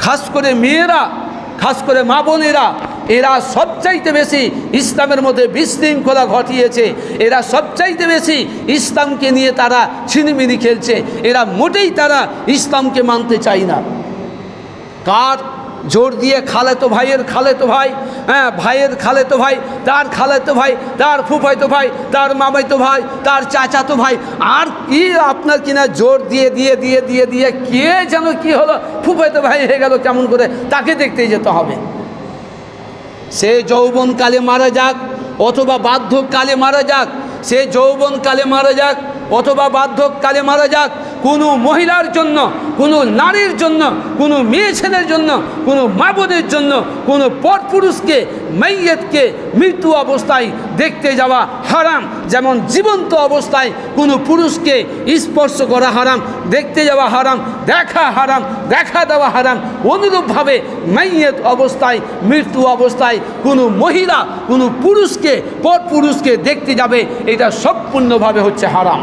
খাস করে মেয়েরা, খাস করে মা বোনেরা, এরা সবচাইতে বেশি ইসলামের মধ্যে বিশৃঙ্খলা ঘটিয়েছে। এরা সবচাইতে বেশি ইসলামকে নিয়ে তারা ছিনিমিনি খেলছে। এরা মোটেই তারা ইসলামকে মানতে চায় না। কার জোর দিয়ে খালেতো ভাইয়ের খালেতো ভাই, হ্যাঁ ভাইয়ের খালেতো ভাই, তার খালেতো ভাই, তার ফুফাইতো ভাই, তার মামাইতো ভাই, তার চাচাতো ভাই, আর কি আপনার কিনা জোর দিয়ে দিয়ে দিয়ে দিয়ে দিয়ে কে যেন কি হলো ফুফাইতো ভাই হয়ে গেল কেমন করে, তাকে দেখতেই যেতে হবে। সে যৌবনকালে মারা যাক অথবা বার্ধক্যকালে মারা যাক, সে যৌবনকালে মারা যাক অথবা বার্ধক্যকালে মারা যাক, কোনো মহিলার জন্য, কোনো নারীর জন্য, কোনো মেয়ে ছেলের জন্য, কোনো মা বোনের জন্য, কোনো পরপুরুষকে মাইয়েতকে মৃত্যু অবস্থায় দেখতে যাওয়া হারাম। যেমন জীবন্ত অবস্থায় কোনো পুরুষকে স্পর্শ করা হারাম, দেখতে যাওয়া হারাম, দেখা হারাম, দেখা দেওয়া হারাম, অনুরূপভাবে মাইয়েত অবস্থায়, মৃত্যু অবস্থায় কোনো মহিলা কোনো পুরুষকে পরপুরুষকে দেখতে যাবে, এটা সম্পূর্ণভাবে হচ্ছে হারাম।